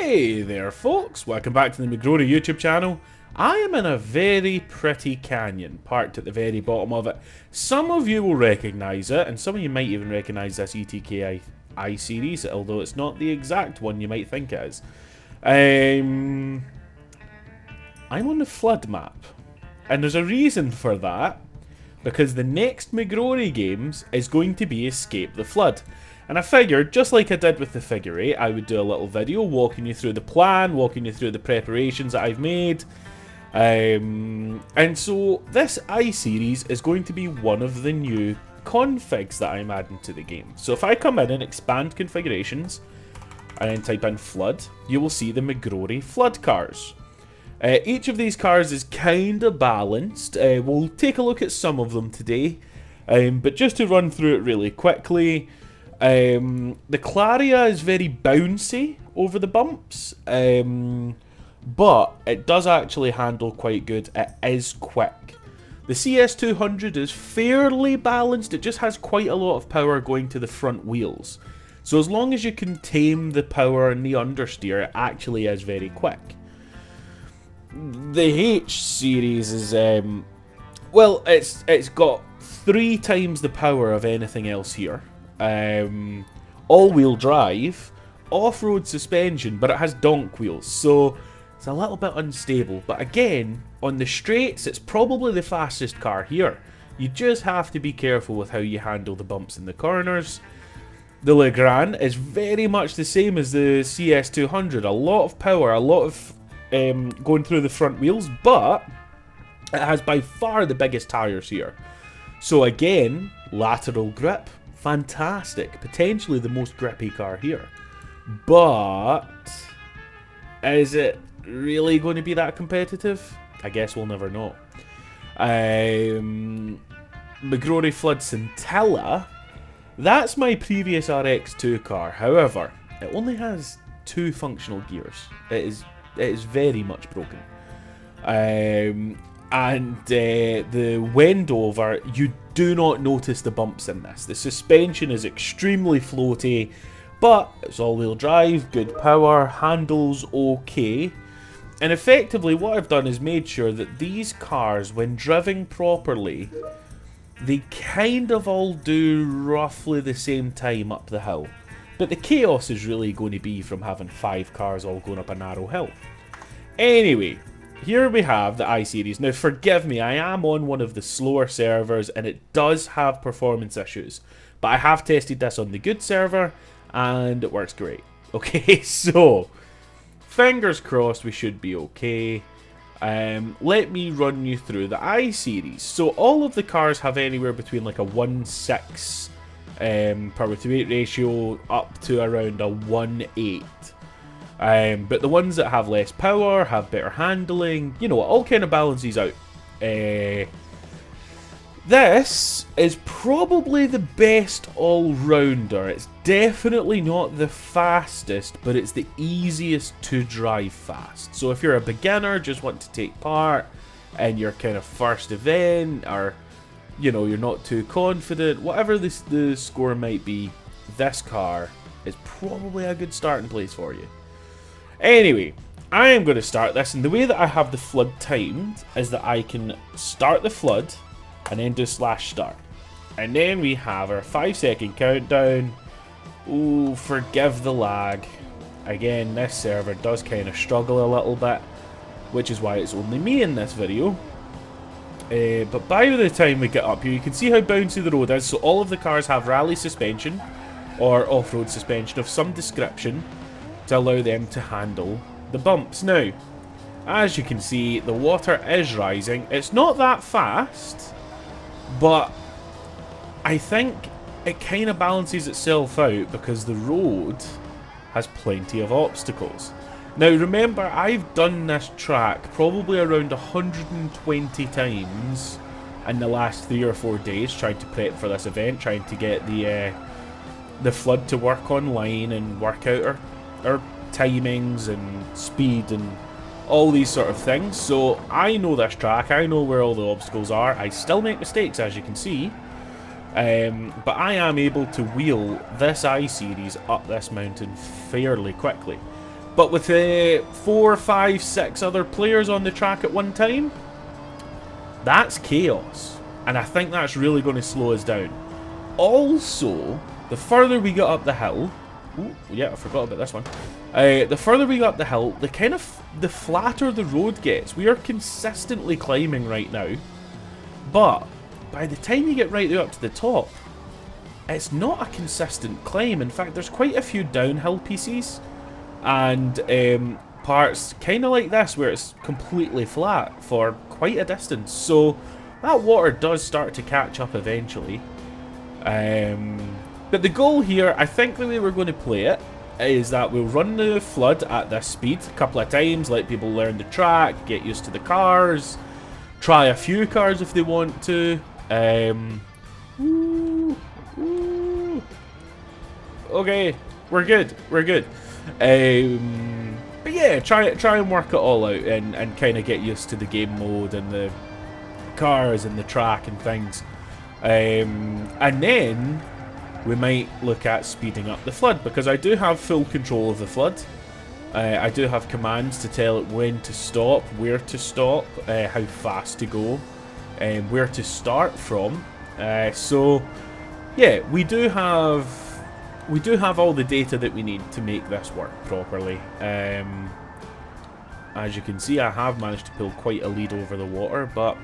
Hey there folks, welcome back to the Mcgrory YouTube channel. I am in a very pretty canyon, parked at the very bottom of it. Some of you will recognise it, and some of you might even recognise this ETKI series, although it's not the exact one you might think it is. I'm on the flood map, and there's a reason for that, because the next Mcgrory games is going to be Escape the Flood. And I figured, just like I did with the figure 8, I would do a little video walking you through the plan, walking you through the preparations that I've made. And so this I-Series is going to be one of the new configs that I'm adding to the game. So if I come in and expand configurations, and then type in flood, you will see the Mcgrory flood cars. Each of these cars is kind of balanced. We'll take a look at some of them today. But just to run through it really quickly, the Claria is very bouncy over the bumps, but it does actually handle quite good. It is quick. The CS200 is fairly balanced, it just has quite a lot of power going to the front wheels. So as long as you can tame the power in the understeer, it actually is very quick. The H series is, well, it's got 3 times the power of anything else here. All-wheel drive, off-road suspension, but it has donk wheels, so it's a little bit unstable. But again, on the straights, it's probably the fastest car here. You just have to be careful with how you handle the bumps in the corners. The Legrand is very much the same as the CS200. A lot of power, a lot of going through the front wheels, but it has by far the biggest tyres here. So again, lateral grip. Fantastic, potentially the most grippy car here, but is it really going to be that competitive? I guess we'll never know. Mcgrory Flood Scintilla, that's my previous RX2 car. However, it only has 2 functional gears. It is very much broken. And the Wendover, you do not notice the bumps in this. The suspension is extremely floaty, but it's all-wheel drive, good power, handles okay. And effectively what I've done is made sure that these cars, when driven properly, they kind of all do roughly the same time up the hill. But the chaos is really going to be from having 5 cars all going up a narrow hill. Anyway, here we have the I-Series. Now forgive me, I am on one of the slower servers and it does have performance issues. But I have tested this on the good server and it works great. Okay, so fingers crossed we should be okay. Let me run you through the I-Series. So all of the cars have anywhere between like a 1:6 power to weight ratio up to around a 1:8. But the ones that have less power, have better handling, you know, it all kind of balances out. This is probably the best all-rounder. It's definitely not the fastest, but it's the easiest to drive fast. So if you're a beginner, just want to take part, and your kind of first event, or, you know, you're not too confident, whatever the score might be, this car is probably a good starting place for you. Anyway, I am going to start this, and the way that I have the flood timed is that I can start the flood and then do /start. And then we have our 5-second countdown. Ooh, forgive the lag. Again, this server does kind of struggle a little bit, which is why it's only me in this video. But by the time we get up here, you can see how bouncy the road is. So all of the cars have rally suspension or off-road suspension of some description to allow them to handle the bumps. Now, as you can see, the water is rising. It's not that fast, but I think it kind of balances itself out because the road has plenty of obstacles. Now remember, I've done this track probably around 120 times in the last 3 or 4 days trying to prep for this event, trying to get the flood to work online and work out our timings and speed and all these sort of things. So I know this track, I know where all the obstacles are. I still make mistakes, as you can see, but I am able to wheel this I-Series up this mountain fairly quickly. But with 4, 5, 6 other players on the track at one time, that's chaos. And I think that's really going to slow us down. Also, the further we get up the hill... Ooh, yeah, I forgot about this one. The further we go up the hill, the flatter the road gets. We are consistently climbing right now. But by the time you get right up to the top, it's not a consistent climb. In fact, there's quite a few downhill pieces and parts kind of like this where it's completely flat for quite a distance. So that water does start to catch up eventually. But the goal here, I think the way we're going to play it, is that we'll run the flood at this speed a couple of times, let people learn the track, get used to the cars, try a few cars if they want to. Okay, we're good. But yeah, try and work it all out and kind of get used to the game mode and the cars and the track and things. And then we might look at speeding up the flood, because I do have full control of the flood. I do have commands to tell it when to stop, where to stop, how fast to go, and where to start from. So yeah, we do have all the data that we need to make this work properly. As you can see, I have managed to pull quite a lead over the water, but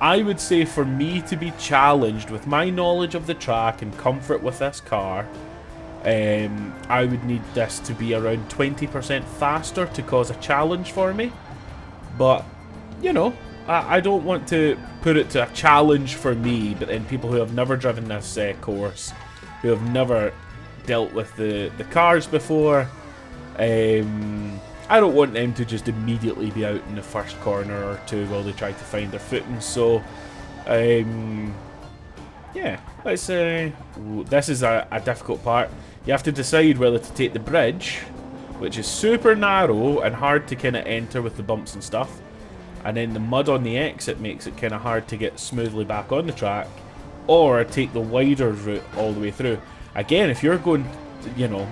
I would say for me to be challenged with my knowledge of the track and comfort with this car, I would need this to be around 20% faster to cause a challenge for me. But, you know, I don't want to put it to a challenge for me, but then people who have never driven this course, who have never dealt with the cars before, I don't want them to just immediately be out in the first corner or two while they try to find their footing. So, yeah, let's say this is a difficult part. You have to decide whether to take the bridge, which is super narrow and hard to kind of enter with the bumps and stuff, and then the mud on the exit makes it kind of hard to get smoothly back on the track, or take the wider route all the way through. Again, if you're going, you know,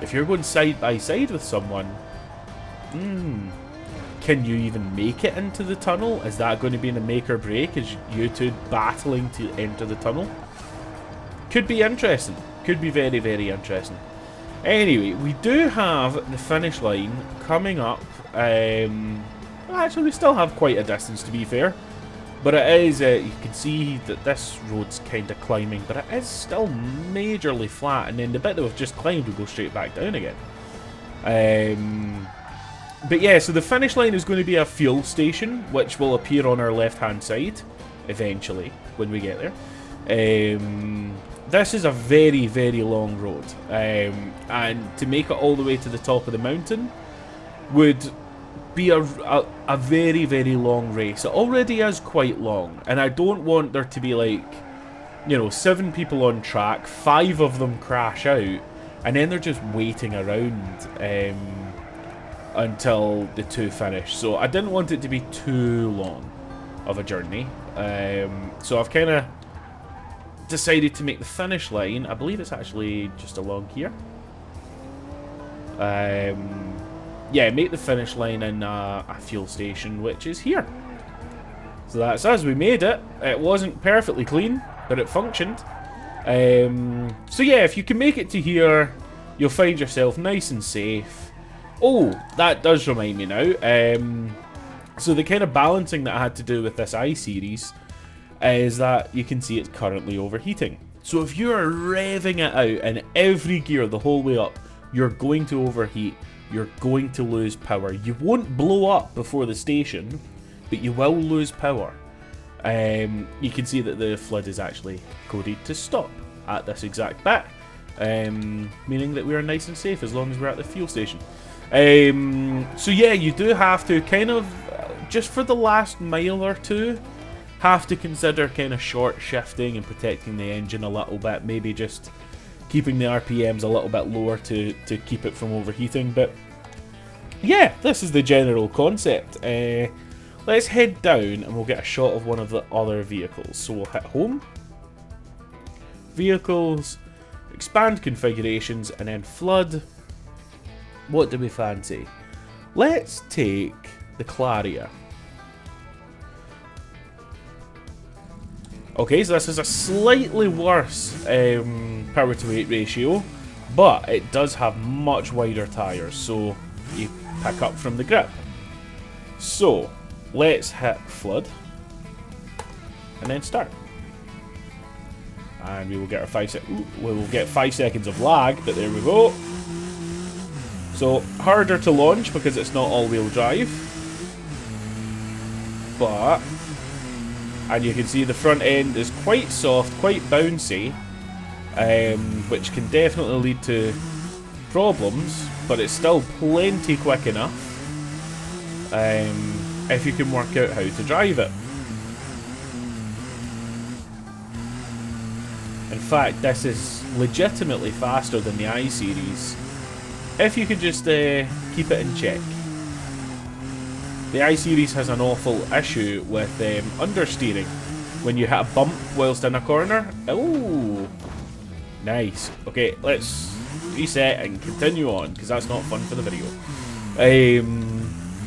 if you're going side by side with someone, can you even make it into the tunnel? Is that going to be in a make or break? Is you two battling to enter the tunnel? Could be interesting. Could be very, very interesting. Anyway, we do have the finish line coming up. Actually, we still have quite a distance, to be fair. But it is, you can see that this road's kind of climbing, but it is still majorly flat. And then the bit that we've just climbed will go straight back down again. But yeah, so the finish line is going to be a fuel station, which will appear on our left-hand side, eventually, when we get there. This is a very, very long road, and to make it all the way to the top of the mountain would be a very, very long race. It already is quite long, and I don't want there to be, like, you know, 7 people on track, 5 of them crash out, and then they're just waiting around until the 2 finish. So I didn't want it to be too long of a journey. So I've kind of decided to make the finish line, I believe it's actually just along here. Yeah, make the finish line in a fuel station, which is here. So that's us, we made it. It wasn't perfectly clean, but it functioned. So yeah, if you can make it to here, you'll find yourself nice and safe. Oh, that does remind me now. So the kind of balancing that I had to do with this I-Series is that you can see it's currently overheating. So if you're revving it out in every gear the whole way up, you're going to overheat, you're going to lose power. You won't blow up before the station, but you will lose power. You can see that the flood is actually coded to stop at this exact bit, meaning that we are nice and safe as long as we're at the fuel station. So yeah, you do have to kind of, just for the last mile or two, have to consider kind of short shifting and protecting the engine a little bit, maybe just keeping the RPMs a little bit lower to keep it from overheating. But yeah, this is the general concept. Let's head down and we'll get a shot of one of the other vehicles. So we'll hit home, vehicles, expand configurations, and then flood. what do we fancy? Let's take the Claria. Okay, so this is a slightly worse power to weight ratio, but it does have much wider tyres, so you pick up from the grip. So let's hit flood and then start, and we will get our 5 seconds of lag, but there we go. So harder to launch because it's not all-wheel drive, but, and you can see the front end is quite soft, quite bouncy, which can definitely lead to problems, but it's still plenty quick enough if you can work out how to drive it. In fact, this is legitimately faster than the I-Series, if you could just keep it in check. The I-Series has an awful issue with understeering when you hit a bump whilst in a corner. Oh, nice. Okay, let's reset and continue on, because that's not fun for the video.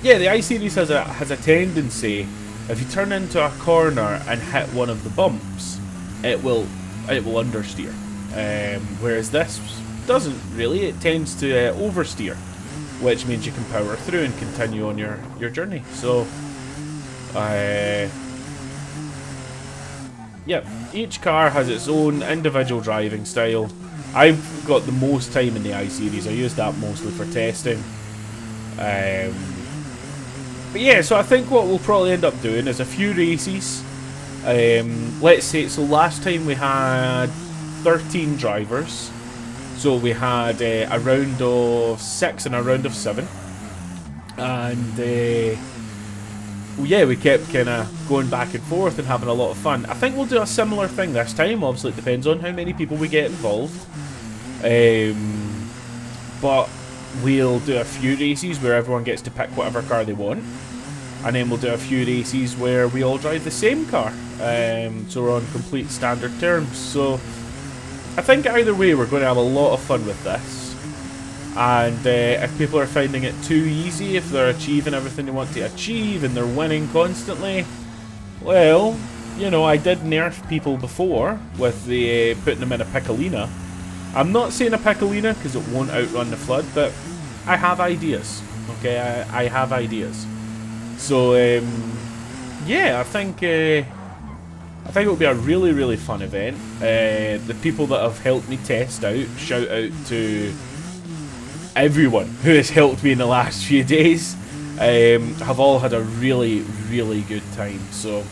Yeah, the I-Series has a tendency, if you turn into a corner and hit one of the bumps, it will understeer. Whereas this doesn't really. It tends to oversteer, which means you can power through and continue on your journey. So, yeah, each car has its own individual driving style. I've got the most time in the I-Series. I use that mostly for testing. But yeah, so I think what we'll probably end up doing is a few races. Let's say, so last time we had 13 drivers. So we had a round of 6 and a round of 7. And yeah, we kept kind of going back and forth and having a lot of fun. I think we'll do a similar thing this time. Obviously, it depends on how many people we get involved. But we'll do a few races where everyone gets to pick whatever car they want. And then we'll do a few races where we all drive the same car. So we're on complete standard terms. So I think either way we're going to have a lot of fun with this. And if people are finding it too easy, if they're achieving everything they want to achieve and they're winning constantly, well, you know, I did nerf people before with the putting them in a Piccolina. I'm not saying a Piccolina because it won't outrun the flood, but I have ideas. Okay, I have ideas. So yeah, I think it'll be a really, really fun event. The people that have helped me test out, shout out to everyone who has helped me in the last few days, have all had a really, really good time. So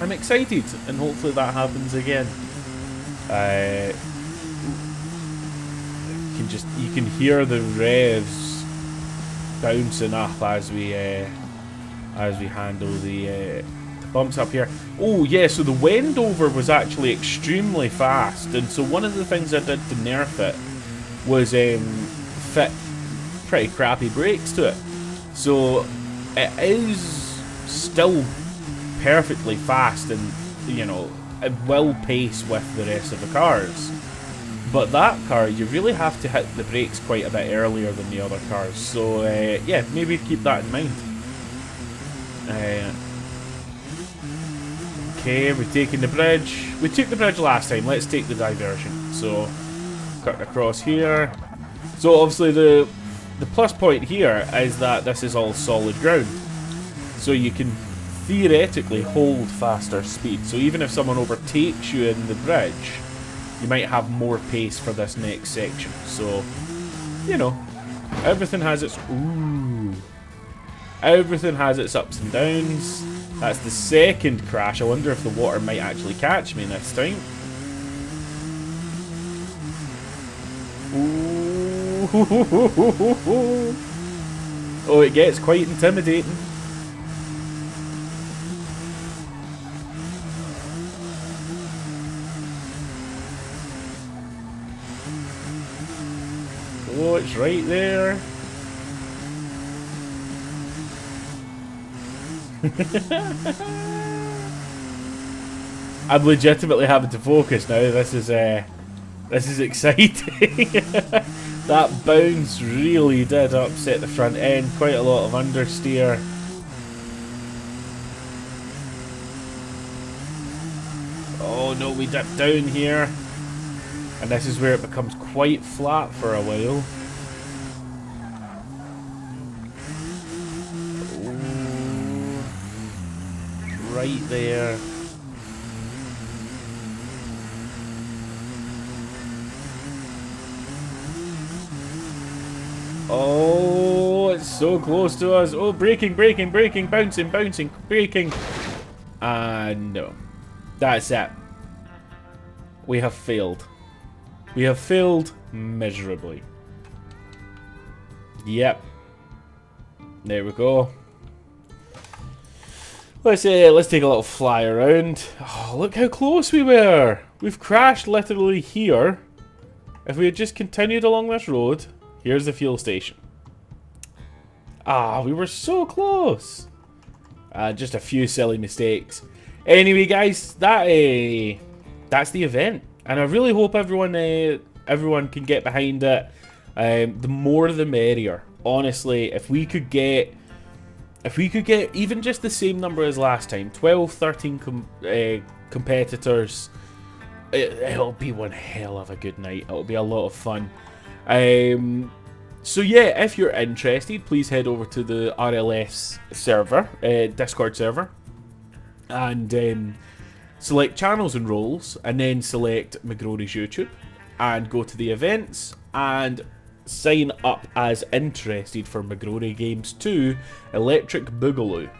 I'm excited, and hopefully that happens again. You can hear the revs bouncing up as we handle the bumps up here. Oh yeah, so the Wendover was actually extremely fast, and so one of the things I did to nerf it was fit pretty crappy brakes to it. So it is still perfectly fast, and you know, it will pace with the rest of the cars. But that car, you really have to hit the brakes quite a bit earlier than the other cars. So yeah, maybe keep that in mind. Okay, we're taking the bridge. We took the bridge last time. Let's take the diversion. So, cut across here. So obviously the plus point here is that this is all solid ground. So you can theoretically hold faster speed. So even if someone overtakes you in the bridge, you might have more pace for this next section. So, you know, everything has its... Ooh. Everything has its ups and downs. That's the second crash. I wonder if the water might actually catch me this time. Ooh. Oh, it gets quite intimidating. Oh, it's right there. I'm legitimately having to focus now. This is exciting. That bounce really did upset the front end. Quite a lot of understeer. Oh no, we dipped down here. And this is where it becomes quite flat for a while. Ooh, right there. Oh, it's so close to us. Oh, braking, braking, braking, bouncing, bouncing, braking. And no. That's it. We have failed. We have failed miserably. Yep. There we go. Let's take a little fly around. Oh, look how close we were. We've crashed literally here. If we had just continued along this road, here's the fuel station. Ah, we were so close. Just a few silly mistakes. Anyway, guys, that's the event, and I really hope everyone can get behind it. The more the merrier. Honestly, if we could get even just the same number as last time, 12, 13 competitors, it'll be one hell of a good night. It'll be a lot of fun. So yeah, if you're interested, please head over to the RLS server, Discord server, and select channels and roles, and then select Mcgrory's YouTube, and go to the events, and sign up as interested for Mcgrory Games 2 Electric Boogaloo.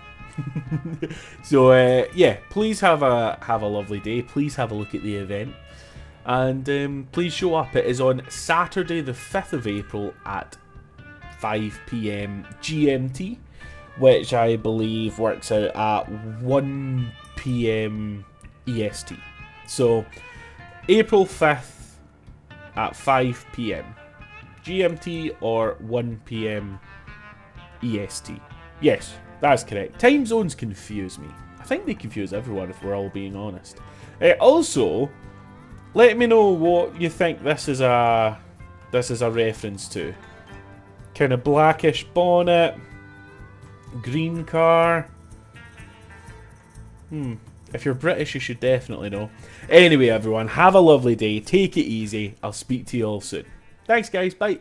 So yeah, please have a lovely day. Please have a look at the event. And please show up. It is on Saturday the 5th of April at 5 PM GMT, which I believe works out at 1 PM EST. So, April 5th at 5 PM GMT or 1 PM EST. Yes, that's correct. Time zones confuse me. I think they confuse everyone, if we're all being honest. Also, let me know what you think this is a reference to. Kind of blackish bonnet, green car. If you're British, you should definitely know. Anyway, everyone, have a lovely day. Take it easy. I'll speak to you all soon. Thanks, guys. Bye.